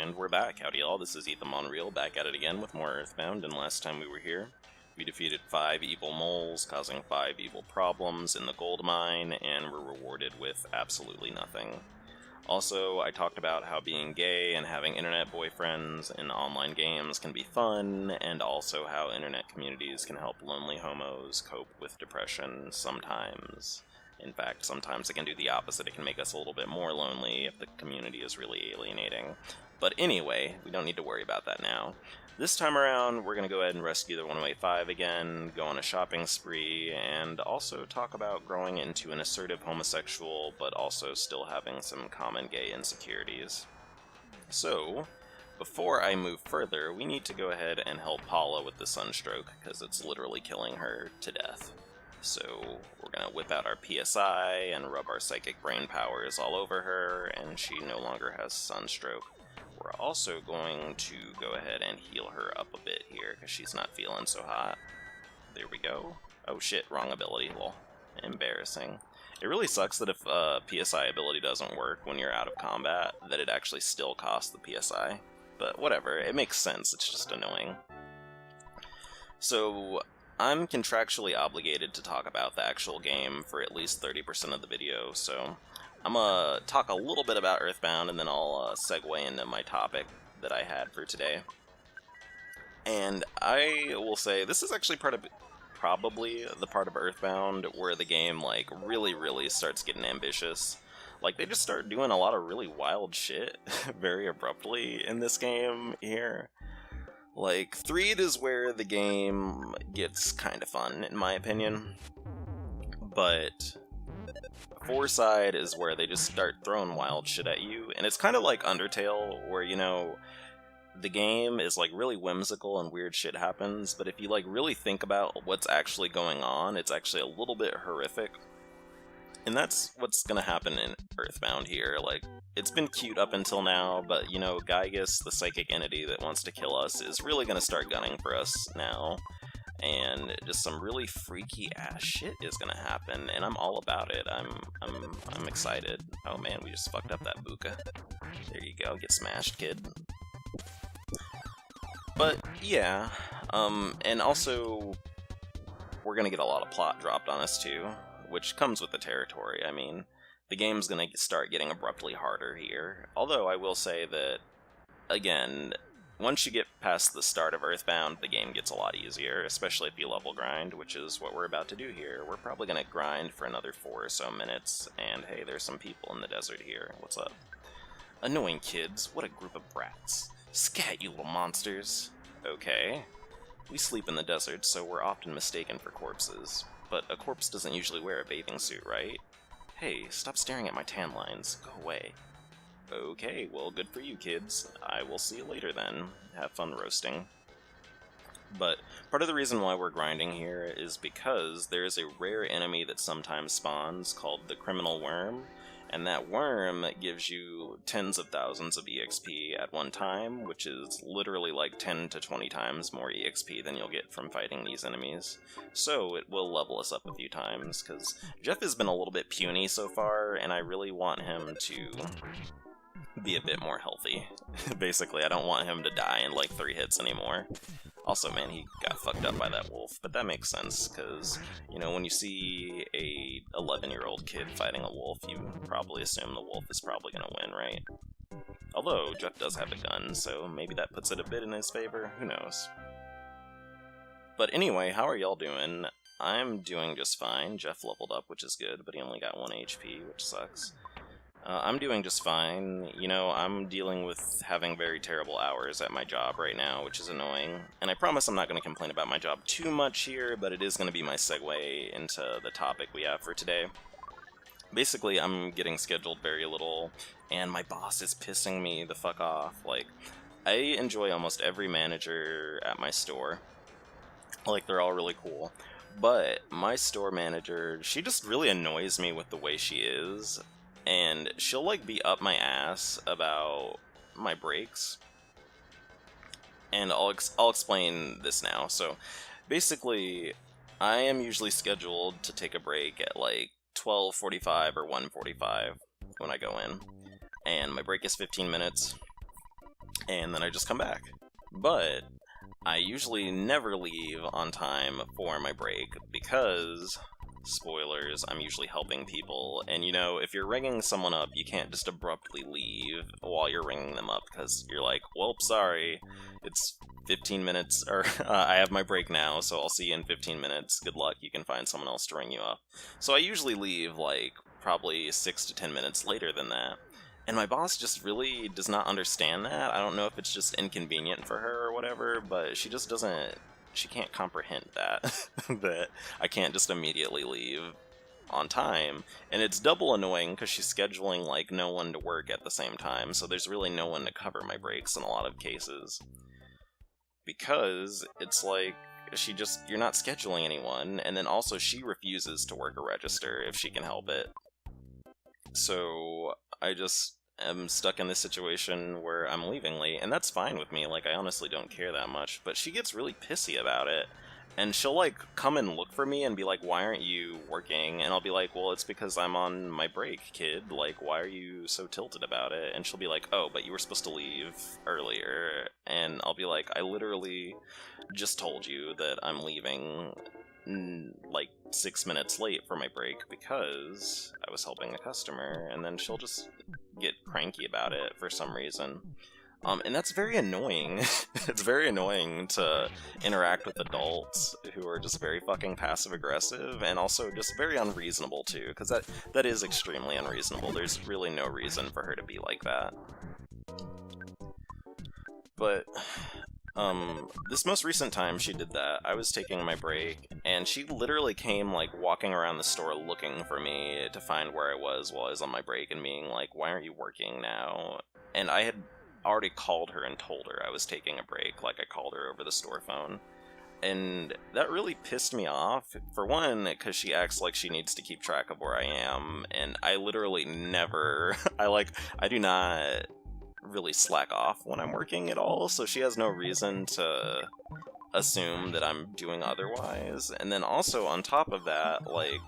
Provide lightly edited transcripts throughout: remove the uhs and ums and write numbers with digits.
And we're back. Howdy y'all, this is Bonreal, back at it again with more Earthbound, and last time we were here, we defeated 5 evil moles, causing 5 evil problems in the gold mine, and were rewarded with absolutely nothing. Also, I talked about how being gay and having internet boyfriends in online games can be fun, and also how internet communities can help lonely homos cope with depression sometimes. In fact, sometimes it can do the opposite. It can make us a little bit more lonely if the community is really alienating. But anyway, we don't need to worry about that now. This time around, we're going to go ahead and rescue the 105 again, go on a shopping spree, and also talk about growing into an assertive homosexual, but also still having some common gay insecurities. So, before I move further, we need to go ahead and help Paula with the Sunstroke, because it's literally killing her to death. So we're going to whip out our PSI and rub our psychic brain powers all over her, and she no longer has Sunstroke. We're also going to go ahead and heal her up a bit here, because she's not feeling so hot. There we go. Oh shit, wrong ability, lol. Embarrassing. It really sucks that if PSI ability doesn't work when you're out of combat, that it actually still costs the PSI. But whatever, it makes sense, it's just annoying. So I'm contractually obligated to talk about the actual game for at least 30% of the video, so I'm gonna talk a little bit about Earthbound, and then I'll segue into my topic that I had for today. And I will say, this is actually probably the part of Earthbound where the game, like, really starts getting ambitious. Like, they just start doing a lot of really wild shit very abruptly in this game here. Like, 3 is where the game gets kind of fun, in my opinion, but 4 side is where they just start throwing wild shit at you, and it's kind of like Undertale, where, you know, the game is, like, really whimsical and weird shit happens, but if you, like, really think about what's actually going on, it's actually a little bit horrific. And that's what's gonna happen in Earthbound here. Like, it's been cute up until now, but, you know, Gygus, the psychic entity that wants to kill us, is really gonna start gunning for us now. And just some really freaky ass shit is gonna happen, and I'm all about it. I'm excited. Oh man, we just fucked up that buka. There you go, get smashed, kid. But yeah, and also we're gonna get a lot of plot dropped on us too, which comes with the territory. I mean, the game's gonna start getting abruptly harder here. Although I will say that, again, once you get past the start of Earthbound, the game gets a lot easier, especially if you level grind, which is what we're about to do here. We're probably gonna grind for another 4 or so minutes, and hey, there's some people in the desert here. What's up? Annoying kids, what a group of brats. Scat, you little monsters. Okay. We sleep in the desert, so we're often mistaken for corpses. But a corpse doesn't usually wear a bathing suit, right? Hey, stop staring at my tan lines. Go away. Okay, well, good for you, kids. I will see you later then. Have fun roasting. But part of the reason why we're grinding here is because there is a rare enemy that sometimes spawns called the Criminal Worm, and that worm gives you tens of thousands of EXP at one time, which is literally like 10 to 20 times more EXP than you'll get from fighting these enemies. So it will level us up a few times, because Jeff has been a little bit puny so far, and I really want him to be a bit more healthy. Basically, I don't want him to die in like 3 hits anymore. Also, man, he got fucked up by that wolf, but that makes sense, because, you know, when you see a 11-year-old kid fighting a wolf, you probably assume the wolf is probably gonna win, right? Although, Jeff does have a gun, so maybe that puts it a bit in his favor, who knows? But anyway, how are y'all doing? I'm doing just fine. Jeff leveled up, which is good, but he only got 1 HP, which sucks. I'm doing just fine. You know, I'm dealing with having very terrible hours at my job right now, which is annoying. And I promise I'm not going to complain about my job too much here, but it is going to be my segue into the topic we have for today. Basically, I'm getting scheduled very little, and my boss is pissing me the fuck off. Like, I enjoy almost every manager at my store. Like, they're all really cool. But my store manager, she just really annoys me with the way she is. And she'll, like, be up my ass about my breaks. And I'll explain this now. So, basically, I am usually scheduled to take a break at, like, 12:45 or 1:45 when I go in. And my break is 15 minutes. and then I just come back. But I usually never leave on time for my break because, spoilers, I'm usually helping people, and you know, if you're ringing someone up, you can't just abruptly leave while you're ringing them up, because you're like, well, sorry, it's 15 minutes, or I have my break now, so I'll see you in 15 minutes, good luck, you can find someone else to ring you up. So I usually leave, like, probably 6 to 10 minutes later than that. And my boss just really does not understand that. I don't know if it's just inconvenient for her or whatever, but she just doesn't, she can't comprehend that, that I can't just immediately leave on time. And it's double annoying because she's scheduling, like, no one to work at the same time, so there's really no one to cover my breaks in a lot of cases. Because it's like, you're not scheduling anyone, and then also she refuses to work a register if she can help it. So I just am stuck in this situation where I'm leaving late, and that's fine with me, like, I honestly don't care that much, but she gets really pissy about it, and she'll, like, come and look for me and be like, why aren't you working? And I'll be like, well, it's because I'm on my break, kid, like, why are you so tilted about it? And she'll be like, oh, but you were supposed to leave earlier, and I'll be like, I literally just told you that I'm leaving like 6 minutes late for my break because I was helping a customer, and then she'll just get cranky about it for some reason. And that's very annoying. It's very annoying to interact with adults who are just very fucking passive-aggressive, and also just very unreasonable, too, because that is extremely unreasonable. There's really no reason for her to be like that. But this most recent time she did that, I was taking my break, and she literally came, like, walking around the store looking for me to find where I was while I was on my break and being like, why aren't you working now? And I had already called her and told her I was taking a break, like, I called her over the store phone. And that really pissed me off, for one, because she acts like she needs to keep track of where I am, and I literally never, I do not really slack off when I'm working at all, so she has no reason to assume that I'm doing otherwise. And then also, on top of that, like,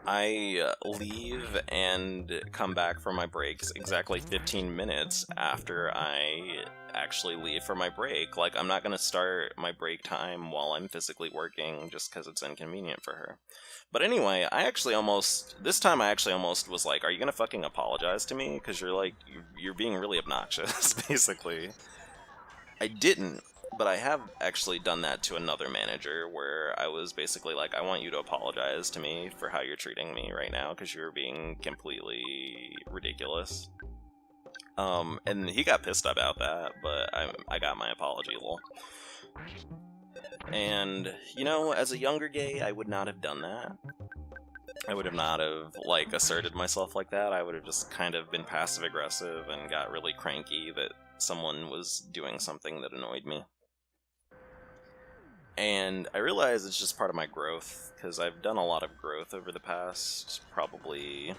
I leave and come back from my breaks exactly 15 minutes after I actually leave for my break. Like, I'm not going to start my break time while I'm physically working just because it's inconvenient for her. But anyway, this time I actually almost was like, are you going to fucking apologize to me? Because you're being really obnoxious, basically. I didn't, but I have actually done that to another manager, where I was basically like, I want you to apologize to me for how you're treating me right now, because you're being completely ridiculous. And he got pissed about that, but I got my apology, lol. And, you know, as a younger gay, I would not have done that. I would have not have, like, asserted myself like that. I would have just kind of been passive-aggressive and got really cranky that someone was doing something that annoyed me. And I realize it's just part of my growth, because I've done a lot of growth over the past probably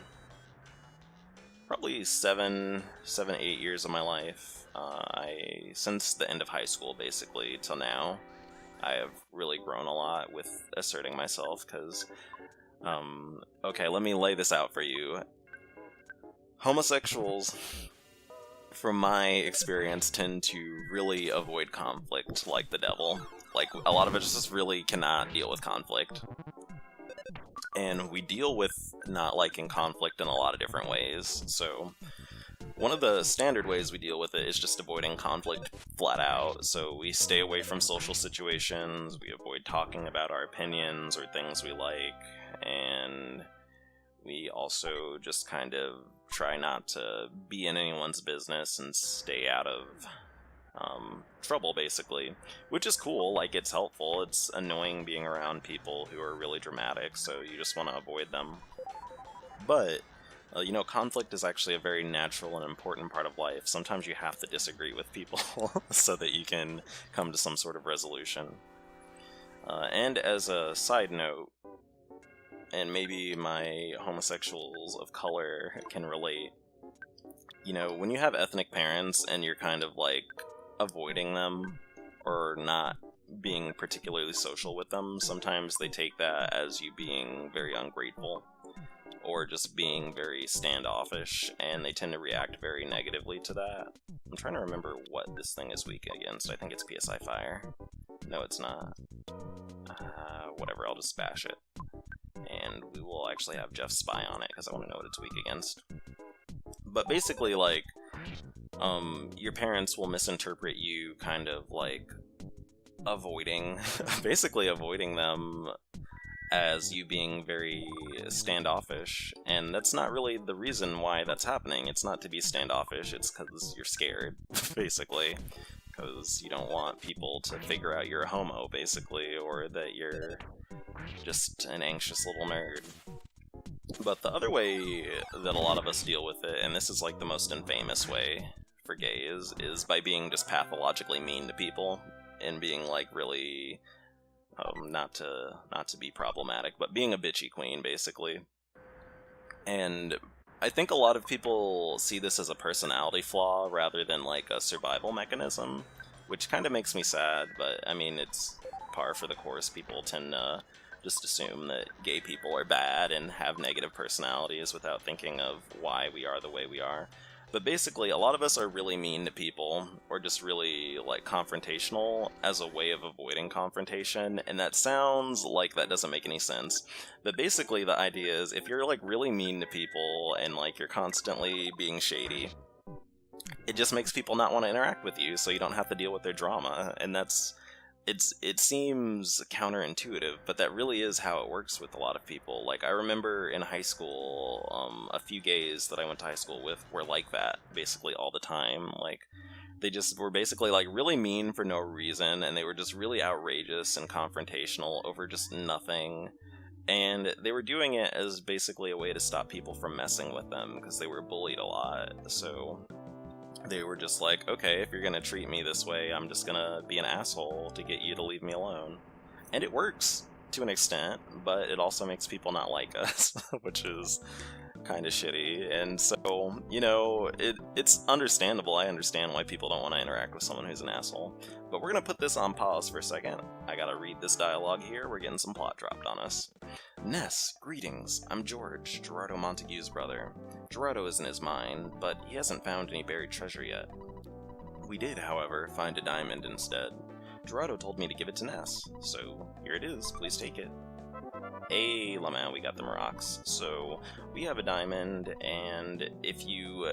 7, 8 years of my life. Since the end of high school, basically, till now, I have really grown a lot with asserting myself, because, okay, let me lay this out for you. Homosexuals, from my experience, tend to really avoid conflict like the devil. Like, a lot of us just really cannot deal with conflict. And we deal with not liking conflict in a lot of different ways, so one of the standard ways we deal with it is just avoiding conflict flat out. So we stay away from social situations, we avoid talking about our opinions or things we like, and we also just kind of try not to be in anyone's business and stay out of trouble, basically. Which is cool, like, it's helpful. It's annoying being around people who are really dramatic, so you just want to avoid them. But you know, conflict is actually a very natural and important part of life. Sometimes you have to disagree with people so that you can come to some sort of resolution. And as a side note, and maybe my homosexuals of color can relate, you know, when you have ethnic parents and you're kind of, like, avoiding them or not being particularly social with them, sometimes they take that as you being very ungrateful, or just being very standoffish, and they tend to react very negatively to that. I'm trying to remember what this thing is weak against. I think it's PSI Fire. No, it's not. Whatever, I'll just bash it. And we will actually have Jeff spy on it, because I want to know what it's weak against. But basically, like, your parents will misinterpret you kind of, like, basically avoiding them as you being very standoffish, and that's not really the reason why that's happening. It's not to be standoffish, it's because you're scared, basically. Because you don't want people to figure out you're a homo, basically, or that you're just an anxious little nerd. But the other way that a lot of us deal with it, and this is like the most infamous way for gays, is by being just pathologically mean to people, and being like really, not to be problematic, but being a bitchy queen, basically. And I think a lot of people see this as a personality flaw rather than like a survival mechanism, which kind of makes me sad, but I mean, it's par for the course. People tend to just assume that gay people are bad and have negative personalities without thinking of why we are the way we are. But basically, a lot of us are really mean to people, or just really, like, confrontational as a way of avoiding confrontation, and that sounds like that doesn't make any sense. But basically, the idea is, if you're, like, really mean to people, and, like, you're constantly being shady, it just makes people not want to interact with you, so you don't have to deal with their drama, and that's... It seems counterintuitive, but that really is how it works with a lot of people. Like, I remember in high school, a few gays that I went to high school with were like that, basically all the time. Like, they just were basically, like, really mean for no reason, and they were just really outrageous and confrontational over just nothing. And they were doing it as basically a way to stop people from messing with them, because they were bullied a lot, so... They were just like, okay, if you're gonna treat me this way, I'm just gonna be an asshole to get you to leave me alone. And it works, to an extent, but it also makes people not like us, which is kind of shitty. And so, you know, it's understandable. I understand why people don't want to interact with someone who's an asshole. But we're gonna put this on pause for a second. I gotta read this dialogue here. We're getting some plot dropped on us. Ness, greetings. I'm George, Gerardo Montague's brother. Gerardo is in his mine, but he hasn't found any buried treasure yet. We did, however, find a diamond instead. Gerardo told me to give it to Ness, so here it is, please take it. Hey, Lama, we got them rocks. So, we have a diamond, and if you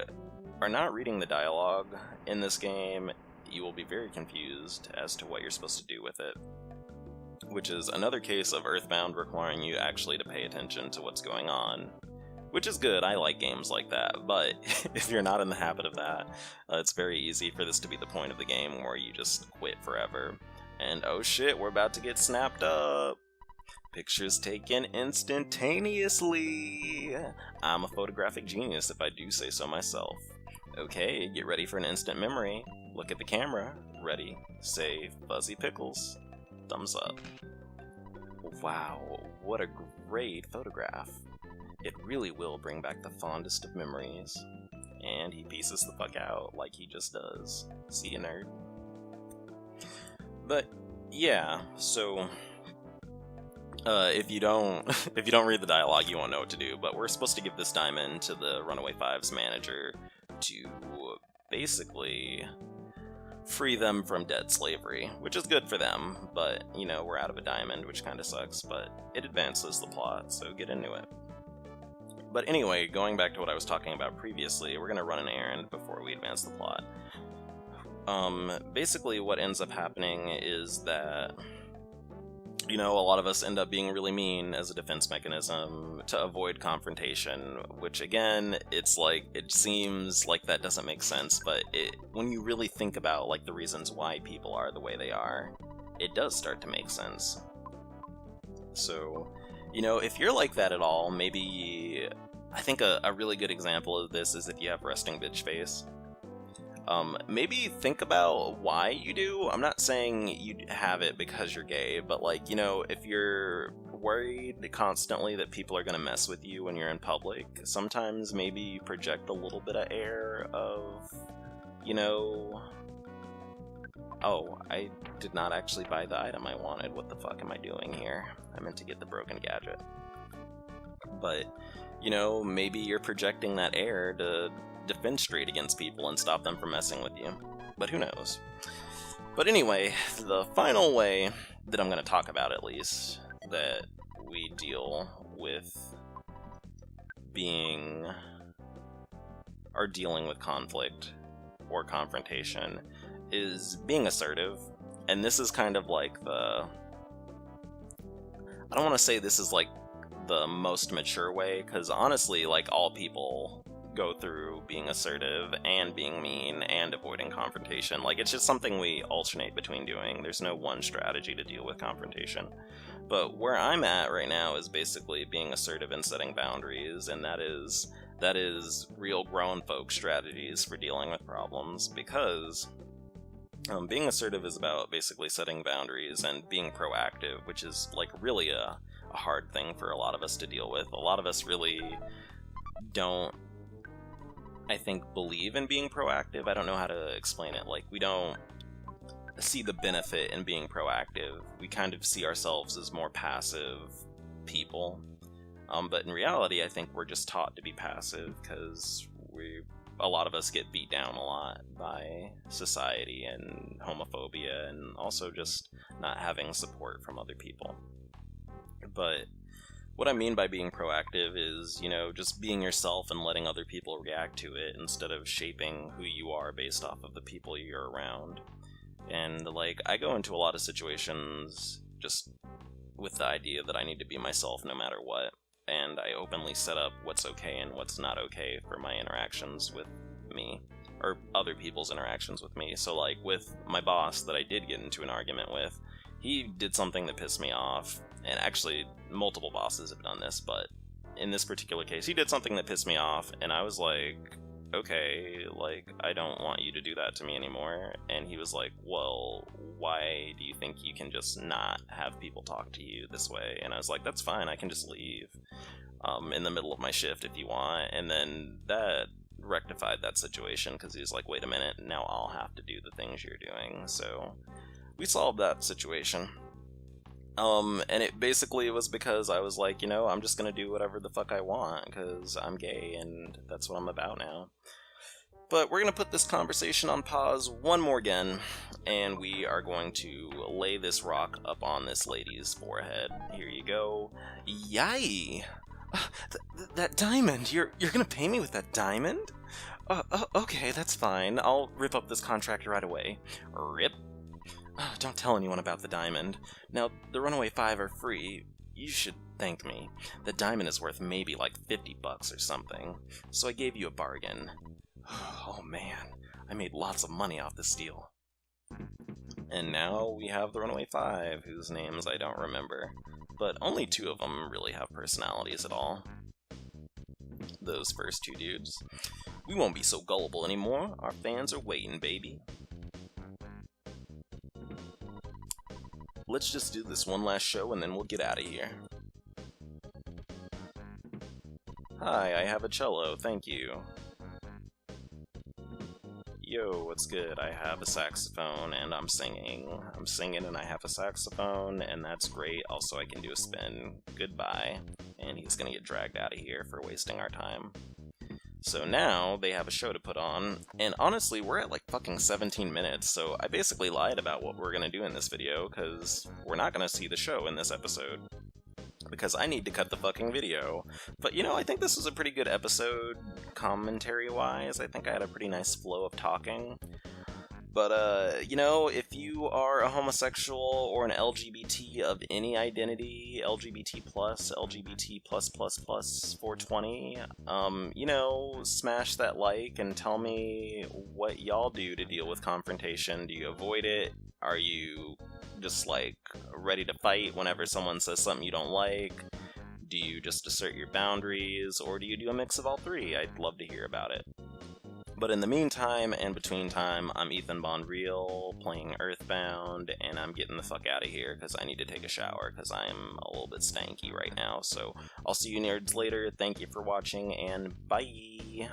are not reading the dialogue in this game, you will be very confused as to what you're supposed to do with it. Which is another case of Earthbound requiring you actually to pay attention to what's going on. Which is good, I like games like that, but if you're not in the habit of that, it's very easy for this to be the point of the game where you just quit forever. And oh shit, we're about to get snapped up! Pictures taken instantaneously! I'm a photographic genius if I do say so myself. Okay, get ready for an instant memory. Look at the camera. Ready, say, Fuzzy Pickles. Thumbs up. Wow, what a great photograph. It really will bring back the fondest of memories. And he pieces the fuck out like he just does. See you, nerd. But yeah, so if you don't read the dialogue, you won't know what to do. But we're supposed to give this diamond to the Runaway Five's manager to basically free them from debt slavery, which is good for them. But you know, we're out of a diamond, which kind of sucks. But it advances the plot, so get into it. But anyway, going back to what I was talking about previously, we're going to run an errand before we advance the plot. Basically what ends up happening is that, you know, a lot of us end up being really mean as a defense mechanism to avoid confrontation, which again, it's like, it seems like that doesn't make sense, but when you really think about, like, the reasons why people are the way they are, it does start to make sense. So, you know, if you're like that at all, maybe... I think a really good example of this is if you have resting bitch face. Maybe think about why you do. I'm not saying you have it because you're gay, but, like, you know, if you're worried constantly that people are gonna mess with you when you're in public, sometimes maybe you project a little bit of air of, you know... Oh, I did not actually buy the item I wanted. What the fuck am I doing here? I meant to get the broken gadget. But, you know, maybe you're projecting that air to defend straight against people and stop them from messing with you. But who knows? But anyway, the final way that I'm going to talk about, at least, that we deal with dealing with conflict or confrontation is being assertive. And this is kind of like I don't want to say this is like the most mature way, because honestly, like, all people go through being assertive and being mean and avoiding confrontation. Like, it's just something we alternate between doing. There's no one strategy to deal with confrontation. But where I'm at right now is basically being assertive and setting boundaries, and that is real grown folk strategies for dealing with problems, because being assertive is about basically setting boundaries and being proactive, which is like really a hard thing for a lot of us to deal with. A lot of us really don't, I think, believe in being proactive. I don't know how to explain it. Like, we don't see the benefit in being proactive. We kind of see ourselves as more passive people. But in reality, I think we're just taught to be passive because a lot of us get beat down a lot by society and homophobia, and also just not having support from other people. But what I mean by being proactive is, you know, just being yourself and letting other people react to it instead of shaping who you are based off of the people you're around. And, like, I go into a lot of situations just with the idea that I need to be myself no matter what. And I openly set up what's okay and what's not okay for my interactions with me, or other people's interactions with me. So, like, with my boss that I did get into an argument with, he did something that pissed me off, and actually, multiple bosses have done this, but in this particular case, he did something that pissed me off, and I was like, okay, like, I don't want you to do that to me anymore. And he was like, well, why do you think you can just not have people talk to you this way? And I was like, that's fine, I can just leave in the middle of my shift if you want. And then that rectified that situation, because he was like, wait a minute, now I'll have to do the things you're doing. So we solved that situation. And it basically was because I was like, you know, I'm just gonna do whatever the fuck I want, because I'm gay, and that's what I'm about now. But we're gonna put this conversation on pause one more again, and we are going to lay this rock up on this lady's forehead. Here you go. Yay! That diamond! You're gonna pay me with that diamond? Okay, that's fine. I'll rip up this contract right away. Rip. Don't tell anyone about the diamond. Now, the Runaway 5 are free. You should thank me. The diamond is worth maybe like $50 or something. So I gave you a bargain. Oh man, I made lots of money off this deal. And now we have the Runaway 5, whose names I don't remember. But only 2 of them really have personalities at all. Those first 2 dudes. We won't be so gullible anymore. Our fans are waiting, baby. Let's just do this one last show and then we'll get out of here. Hi, I have a cello, thank you. Yo, what's good? I have a saxophone and I'm singing. I'm singing and I have a saxophone, and that's great. Also, I can do a spin. Goodbye. And he's gonna get dragged out of here for wasting our time. So now they have a show to put on, and honestly, we're at like fucking 17 minutes, so I basically lied about what we're gonna do in this video, because we're not gonna see the show in this episode. Because I need to cut the fucking video. But, you know, I think this was a pretty good episode, commentary-wise. I think I had a pretty nice flow of talking. But, you know, if you are a homosexual or an LGBT of any identity, LGBT+, LGBT+++, 420, you know, smash that like and tell me what y'all do to deal with confrontation. Do you avoid it? Are you just, like, ready to fight whenever someone says something you don't like? Do you just assert your boundaries? Or do you do a mix of all 3? I'd love to hear about it. But in the meantime and between time, I'm Ethan Bonreal playing Earthbound, and I'm getting the fuck out of here because I need to take a shower because I'm a little bit stanky right now. So I'll see you nerds later. Thank you for watching, and bye!